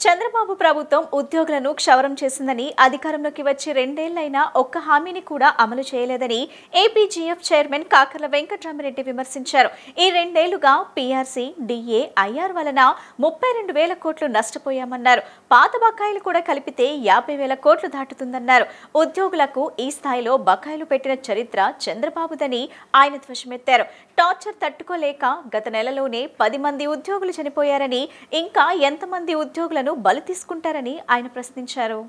చంద్రబాబు ప్రభుత్వం ఉద్యోగులను క్షవరం చేసిందని, అధికారంలోకి వచ్చి 2 ఏళ్లైనా ఒక్క హామీని కూడా అమలు చేయలేదని ఏపీజీఎఫ్ చైర్మన్ కాకర్ల వెంకట్రామిరెడ్డి విమర్శించారు. ఈ 2 ఏళ్లుగా పీఆర్సీ, డీఏ, ఐఆర్ వలన 32,000 కోట్లు నష్టపోయామన్నారు. పాత బకాయిలు కూడా కలిపితే 50,000 కోట్లు దాటుతుందన్నారు. ఉద్యోగులకు ఈ స్థాయిలో బకాయిలు పెట్టిన చరిత్ర చంద్రబాబుదని ఆయన ధ్వజమెత్తారు. టార్చర్ తట్టుకోలేక గత నెలలోనే 10 మంది ఉద్యోగులు చనిపోయారని, ఇంకా ఎంతమంది ఉద్యోగులను బలి తీసుకుంటారని ఆయన ప్రశ్నించారు.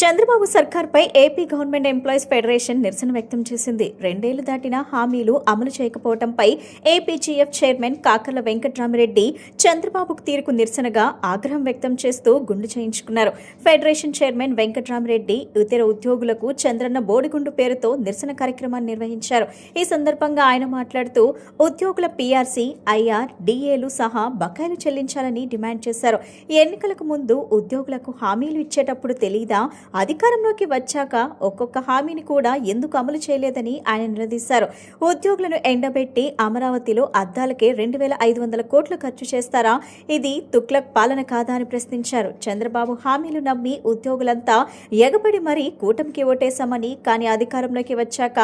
చంద్రబాబు సర్కార్పై ఏపీ గవర్నమెంట్ ఎంప్లాయీస్ ఫెడరేషన్ నిరసన వ్యక్తం చేసింది. 2 ఏళ్లు దాటినా హామీలు అమలు చేయకపోవడంపై ఏపీజీఎఫ్ చైర్మన్ కాకర్ల వెంకట్రామిరెడ్డి చంద్రబాబుకు తీరుకు నిరసనగా ఆగ్రహం వ్యక్తం చేస్తూ గుండు చేయించుకున్నారు. ఫెడరేషన్ చైర్మన్ వెంకట్రామిరెడ్డి ఇతర ఉద్యోగులకు చంద్రన్న బోడిగుండు పేరుతో నిరసన కార్యక్రమాన్ని నిర్వహించారు. ఈ సందర్భంగా ఆయన మాట్లాడుతూ ఉద్యోగుల పీఆర్సీ, ఐఆర్, డీఏలు సహా బకాయిలు చెల్లించాలని డిమాండ్ చేశారు. ఎన్నికలకు ముందు ఉద్యోగులకు హామీలు ఇచ్చేటప్పుడు తెలీదా, అధికారంలోకి వచ్చాక ఒక్కొక్క హామీని కూడా ఎందుకు అమలు చేయలేదని ఆయన నిలదీశారు. ఉద్యోగులను ఎండబెట్టి అమరావతిలో అద్దాలకే 2,500 కోట్లు ఖర్చు చేస్తారా? ఇది తుగ్లక్ పాలన కాదా అని ప్రశ్నించారు. చంద్రబాబు హామీలు నమ్మి ఉద్యోగులంతా ఎగబడి మరీ కూటమికి ఓటేశామని, కానీ అధికారంలోకి వచ్చాక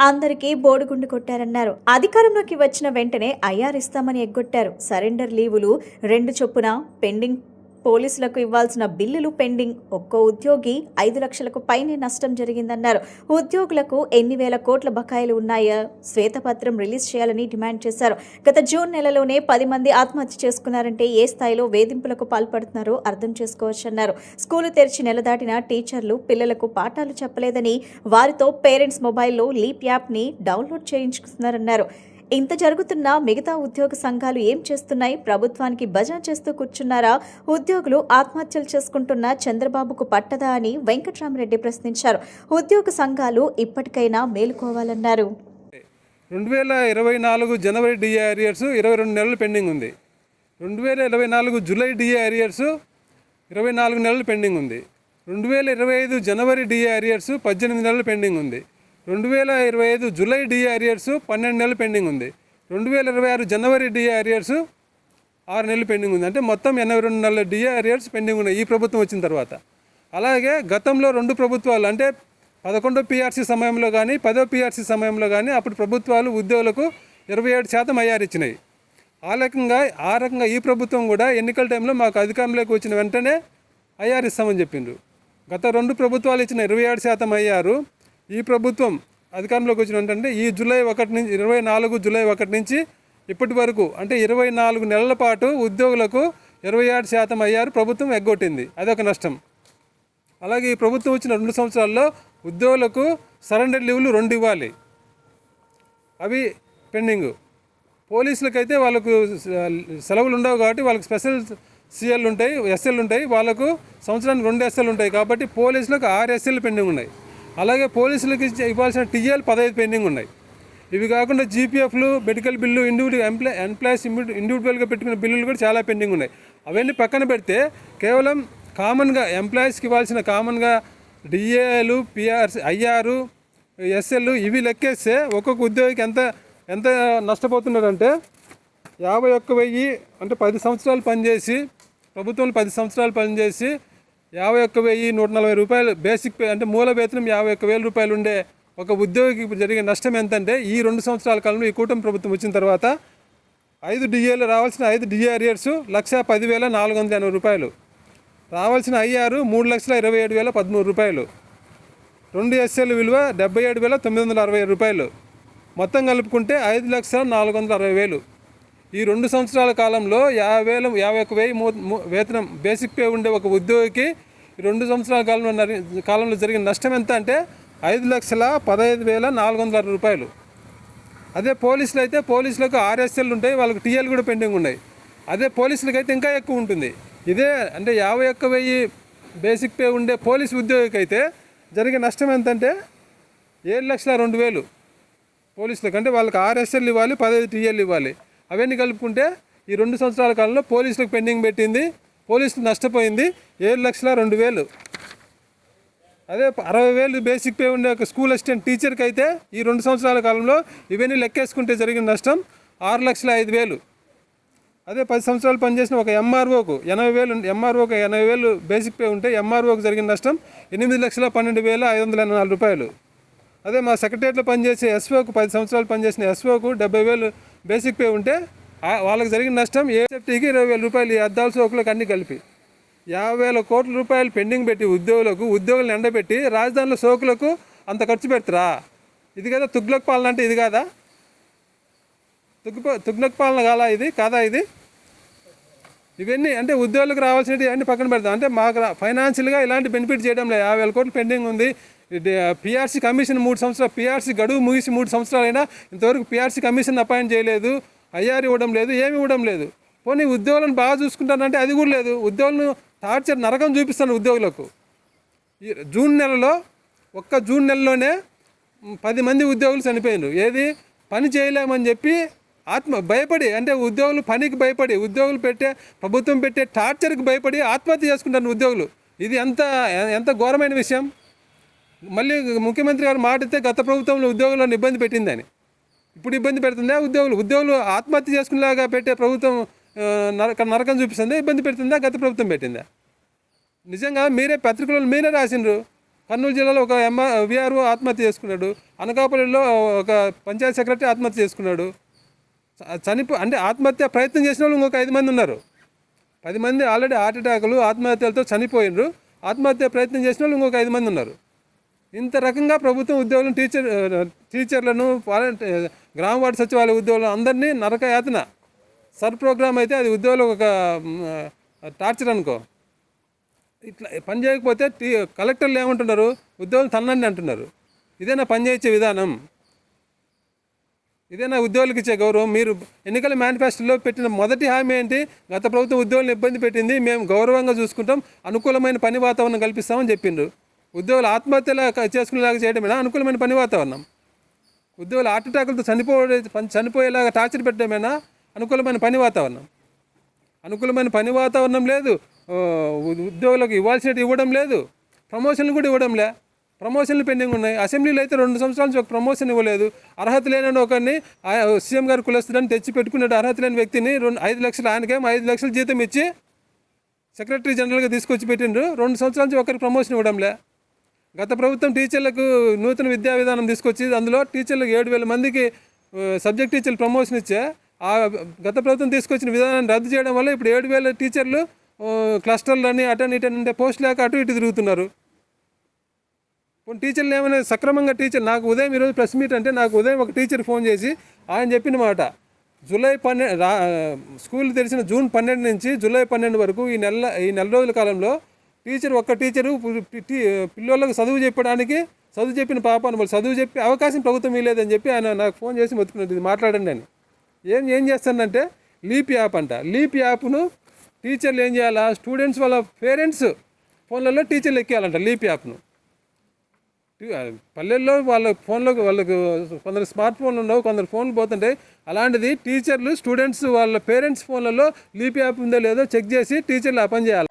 అందరికీ బోడుగుండు కొట్టారన్నారు. అధికారంలోకి వచ్చిన వెంటనే ఐఆర్ ఇస్తామని ఎగ్గొట్టారు. సరెండర్ లీవులు 2 చొప్పున పెండింగ్, పోలీసులకు ఇవ్వాల్సిన బిల్లులు పెండింగ్. ఒక్కో ఉద్యోగి 5 లక్షలకు పైనే నష్టం జరిగిందన్నారు. ఉద్యోగులకు ఎన్ని వేల కోట్ల బకాయిలు ఉన్నాయో శ్వేతపత్రం రిలీజ్ చేయాలని డిమాండ్ చేశారు. గత జూన్ నెలలోనే 10 మంది ఆత్మహత్య చేసుకున్నారంటే ఏ స్థాయిలో వేధింపులకు పాల్పడుతున్నారో అర్థం చేసుకోవచ్చన్నారు. స్కూలు తెరిచి నెల దాటిన టీచర్లు పిల్లలకు పాఠాలు చెప్పలేదని, వారితో పేరెంట్స్ మొబైల్లో లీప్ యాప్ని డౌన్లోడ్ చేయించుకున్నారన్నారు. ఇంత జరుగుతున్నా మిగతా ఉద్యోగ సంఘాలు ఏం చేస్తున్నాయి? ప్రభుత్వానికి భజన చేస్తూ కూర్చున్నారా? ఉద్యోగులు ఆత్మహత్యలు చేసుకుంటున్న చంద్రబాబుకు పట్టదా అని వెంకట్రామిరెడ్డి ప్రశ్నించారు. ఉద్యోగ సంఘాలు ఇప్పటికైనా మేలుకోవాలన్నారు. 2024 జనవరి డిఏ అరియర్స్ 22 నెలలు పెండింగ్ ఉంది. 2024 జూలై డిఏ అరియర్స్ 24 నెలలు పెండింగ్ ఉంది. 2025 జనవరి డిఏ అరియర్స్ 18 నెలలు పెండింగ్ ఉంది. 2025 జూలై డిఏ అరియర్స్ 12 నెలలు పెండింగ్ ఉంది. 2026 జనవరి డిఏ అరియర్స్ 6 నెలలు పెండింగ్ ఉంది. అంటే మొత్తం 82 నెలల డిఏ అరియర్స్ పెండింగ్ ఉన్నాయి ఈ ప్రభుత్వం వచ్చిన తర్వాత. అలాగే గతంలో 2 ప్రభుత్వాలు, అంటే 11వ పీఆర్సీ సమయంలో కానీ 10వ పీఆర్సీ సమయంలో కానీ అప్పుడు ప్రభుత్వాలు ఉద్యోగులకు 27% ఐఆర్ ఇచ్చినాయి. ఆ రకంగా ఈ ప్రభుత్వం కూడా ఎన్నికల టైంలో మాకు అధికారంలోకి వచ్చిన వెంటనే ఐఆర్ ఇస్తామని చెప్పిండ్రు. గత 2 ప్రభుత్వాలు ఇచ్చిన 27% ఐఆర్ ఈ ప్రభుత్వం అధికారంలోకి వచ్చిన వెంటనే ఈ 24 జూలై 1 నుంచి ఇప్పటి వరకు, అంటే 24 నెలల పాటు ఉద్యోగులకు 27% ఐఆర్ ప్రభుత్వం ఎగ్గొట్టింది. అదొక నష్టం. అలాగే ఈ ప్రభుత్వం వచ్చిన 2 సంవత్సరాల్లో ఉద్యోగులకు సరెండర్ లీవులు 2 ఇవ్వాలి, అవి పెండింగ్. పోలీసులకైతే వాళ్ళకు సెలవులు ఉండవు కాబట్టి వాళ్ళకి స్పెషల్ సిఎల్ ఉంటాయి, ఎస్ఎల్ ఉంటాయి. వాళ్ళకు సంవత్సరానికి 2 ఎస్ఎల్ ఉంటాయి కాబట్టి పోలీసులకు 6 ఎస్ఎల్ పెండింగ్ ఉన్నాయి. అలాగే పోలీసులకి ఇవ్వాల్సిన టీఎల్ 15 పెండింగ్ ఉన్నాయి. ఇవి కాకుండా జీపీఎఫ్లు, మెడికల్ బిల్లు, ఎంప్లాయీస్ ఇండివిజువల్గా పెట్టుకున్న బిల్లులు కూడా చాలా పెండింగ్ ఉన్నాయి. అవన్నీ పక్కన పెడితే కేవలం కామన్గా ఎంప్లాయీస్కి ఇవ్వాల్సిన కామన్గా డిఏలు, పిఆర్సీ, ఐఆర్, ఎస్ఎల్ ఇవి లెక్కేస్తే ఒక్కొక్క ఉద్యోగికి ఎంత నష్టపోతున్నారంటే 51,000, అంటే 10 సంవత్సరాలు పనిచేసి, ప్రభుత్వంలో 10 సంవత్సరాలు పనిచేసి 51,140 రూపాయలు బేసిక్ పే, అంటే మూల వేతనం 51,000 రూపాయలు ఉండే ఒక ఉద్యోగికి జరిగే నష్టం ఎంతంటే ఈ 2 సంవత్సరాల కాలంలో ఈ కూటమి ప్రభుత్వం వచ్చిన తర్వాత 5 డిఏలు రావాల్సిన 5 డిఏ అరియర్స్ 1,10,480 రూపాయలు, రావాల్సిన ఐఆర్ 3,27,013 రూపాయలు, 2 ఎస్ఎల్ విలువ 77,960 రూపాయలు, మొత్తం కలుపుకుంటే 5,04,60,000. ఈ 2 సంవత్సరాల కాలంలో 51,000 వేతనం బేసిక్ పే ఉండే ఒక ఉద్యోగికి 2 సంవత్సరాల కాలంలో జరిగిన నష్టం ఎంత అంటే 5,15,460 రూపాయలు. అదే పోలీసులు అయితే పోలీసులకు 6 ఎస్ఎల్ ఉంటాయి, వాళ్ళకి టీఎల్ కూడా పెండింగ్ ఉన్నాయి. అదే పోలీసులకి అయితే ఇంకా ఎక్కువ ఉంటుంది. ఇదే అంటే 51,000 బేసిక్ పే ఉండే పోలీసు ఉద్యోగికి అయితే జరిగే నష్టం ఎంతంటే 7,02,000 పోలీసులకు. అంటే వాళ్ళకి 6 ఎస్ఎల్ ఇవ్వాలి, 15 టీఎల్ ఇవ్వాలి. అవన్నీ కలుపుకుంటే ఈ 2 సంవత్సరాల కాలంలో పోలీసులకు పెండింగ్ పెట్టింది, పోలీసులు నష్టపోయింది 7,02,000. అదే 60,000 బేసిక్ పే ఉండే ఒక స్కూల్ అసిస్టెంట్ టీచర్కి అయితే ఈ 2 సంవత్సరాల కాలంలో ఇవన్నీ లెక్కేసుకుంటే జరిగిన నష్టం 6,05,000. అదే 10 సంవత్సరాలు పనిచేసిన ఒక ఎంఆర్ఓకు 80,000 బేసిక్ పే ఉంటే ఎంఆర్ఓకు జరిగిన నష్టం 8,12,504 రూపాయలు. అదే మా సెక్రటరియట్లో పనిచేసే ఎస్ఓకు 10 సంవత్సరాలు పనిచేసిన ఎస్ఓకు 70,000 బేసిక్ పే ఉంటే వాళ్ళకి జరిగిన నష్టం ఏసెఫ్టీకి 20,000 రూపాయలు. ఈ అద్దాల సోకులకు అన్నీ కలిపి 50,000 కోట్ల రూపాయలు పెండింగ్ పెట్టి ఉద్యోగులను ఎండబెట్టి రాజధానిలో సోకులకు అంత ఖర్చు పెడతారా? ఇది కదా తుగ్లక్ పాలన అంటే, ఇది కాదా? తుగ్లక్ పాలన కాదా ఇది? ఇవన్నీ అంటే ఉద్యోగులకు రావాల్సినవి అన్నీ పక్కన పెడతాం. అంటే మాకు ఫైనాన్షియల్గా ఇలాంటి బెనిఫిట్ చేయడం లేదు. 50,000 కోట్లు పెండింగ్ ఉంది. పిఆర్సీ కమిషన్ 3 సంవత్సరాలు, పిఆర్సీ గడువు ముగిసి 3 సంవత్సరాలైనా ఇంతవరకు పిఆర్సీ కమిషన్ అపాయింట్ చేయలేదు, ఐఆర్ ఇవ్వడం లేదు, ఏమి ఇవ్వడం లేదు. పోనీ ఉద్యోగులను బాగా చూసుకుంటానంటే అది కూడా లేదు. ఉద్యోగులను టార్చర్ నరకం చూపిస్తాను ఉద్యోగులకు. ఒక్క జూన్ నెలలోనే 10 మంది ఉద్యోగులు చనిపోయినారు. ఏది పని చేయలేమని చెప్పి భయపడి, అంటే ఉద్యోగులు పనికి భయపడి, ప్రభుత్వం పెట్టే టార్చర్కి భయపడి ఆత్మహత్య చేసుకుంటారు ఉద్యోగులు. ఇది ఎంత ఘోరమైన విషయం. మళ్ళీ ముఖ్యమంత్రి గారు మాట ఇస్తే గత ప్రభుత్వంలో ఉద్యోగులను ఇబ్బంది పెట్టిందని, ఇప్పుడు ఇబ్బంది పెడుతుందా? ఉద్యోగులు ఆత్మహత్య చేసుకునేలాగా పెట్టే ప్రభుత్వం నరకం చూపిస్తుందా? ఇబ్బంది పెడుతుందా? గత ప్రభుత్వం పెట్టిందా? నిజంగా మీరే పత్రికలలో మీరే రాసిండ్రు. కర్నూలు జిల్లాలో ఒక విఆర్ఓ ఆత్మహత్య చేసుకున్నాడు, అనకాపల్లిలో ఒక పంచాయతీ సెక్రటరీ ఆత్మహత్య చేసుకున్నాడు. అంటే ఆత్మహత్య ప్రయత్నం చేసిన వాళ్ళు ఇంకొక 5 మంది ఉన్నారు. 10 మంది ఆల్రెడీ హార్ట్ అటాకులు ఆత్మహత్యలతో చనిపోయినరు. ఆత్మహత్య ప్రయత్నం చేసిన వాళ్ళు ఇంకొక 5 మంది ఉన్నారు. ఇంత రకంగా ప్రభుత్వం ఉద్యోగులను, టీచర్లను, గ్రామ వార్డు సచివాలయ ఉద్యోగులను అందరినీ నరకయాతన. సర్ ప్రోగ్రామ్ అయితే అది ఉద్యోగులకు ఒక టార్చర్ అనుకో. ఇట్లా పని చేయకపోతే కలెక్టర్లు ఏమంటున్నారు? ఉద్యోగులు తన్నండి అంటున్నారు. ఇదేనా పని చేయించే విధానం? ఇదేనా ఉద్యోగులకు ఇచ్చే గౌరవం? మీరు ఎన్నికల మేనిఫెస్టోలో పెట్టిన మొదటి హామీ ఏంటి? గత ప్రభుత్వం ఉద్యోగులను ఇబ్బంది పెట్టింది, మేము గౌరవంగా చూసుకుంటాం, అనుకూలమైన పని వాతావరణం కల్పిస్తామని చెప్పిండ్రు. ఉద్యోగులు ఆత్మహత్యలా చేసుకునేలాగా చేయడమేనా అనుకూలమైన పని వాతావరణం? ఉద్యోగులు హార్ట్ అటాకులతో చనిపోయేలాగా టార్చర్ పెట్టడమేనా అనుకూలమైన పని వాతావరణం? అనుకూలమైన పని వాతావరణం లేదు, ఉద్యోగులకు ఇవ్వాల్సినవి ఇవ్వడం లేదు, ప్రమోషన్లు కూడా ఇవ్వడం లే. ప్రమోషన్లు పెండింగ్ ఉన్నాయి. అసెంబ్లీలో అయితే 2 సంవత్సరాల నుంచి ఒక ప్రమోషన్ ఇవ్వలేదు. అర్హత లేని ఒకరిని సీఎం గారు కులస్తుడని తెచ్చి పెట్టుకున్నాడు. అర్హత లేని వ్యక్తిని 5 లక్షలు, ఆయనకేమో 5 లక్షలు జీతం ఇచ్చి సెక్రటరీ జనరల్గా తీసుకొచ్చి పెట్టిండ్రు. 2 సంవత్సరాల నుంచి ఒకరికి ప్రమోషన్ ఇవ్వడంలే. గత ప్రభుత్వం టీచర్లకు నూతన విద్యా విధానం తీసుకొచ్చి అందులో టీచర్లకు 7,000 మందికి సబ్జెక్ట్ టీచర్లు ప్రమోషన్ ఇచ్చే ఆ గత ప్రభుత్వం తీసుకొచ్చిన విధానాన్ని రద్దు చేయడం వల్ల ఇప్పుడు 7,000 టీచర్లు క్లస్టర్లని అటెండ్ అంటే పోస్ట్ లేక అటు ఇటు తిరుగుతున్నారు. టీచర్లు ఏమైనా సక్రమంగా నాకు ఉదయం ఈరోజు ప్రెస్ మీట్ అంటే నాకు ఉదయం ఒక టీచర్ ఫోన్ చేసి ఆయన చెప్పిన మాట, స్కూల్ తెరిచిన జూన్ 12 నుంచి జూలై 12 వరకు ఈ నెల రోజుల కాలంలో ఒక్క టీచరు పిల్లలకు చదువు చెప్పిన పాపాను వాళ్ళు చదువు చెప్పి అవకాశం ప్రభుత్వం ఇవ్వలేదని చెప్పి ఆయన నాకు ఫోన్ చేసి మొత్తుకున్నది. ఇది మాట్లాడండి అని. ఏం చేస్తానంటే లీప్ యాప్ అంట. లీప్ యాప్ను టీచర్లు ఏం చేయాలా? స్టూడెంట్స్ వాళ్ళ పేరెంట్స్ ఫోన్లలో టీచర్లు ఎక్కేయాలంట లీప్ యాప్ను. పల్లెల్లో వాళ్ళకు కొందరు స్మార్ట్ ఫోన్లు ఉండవు, కొందరు ఫోన్లు పోతుంటాయి. అలాంటిది టీచర్లు స్టూడెంట్స్ వాళ్ళ పేరెంట్స్ ఫోన్లలో లీప్ యాప్ ఉందో లేదో చెక్ చేసి టీచర్లు ఆ పని చేయాలి.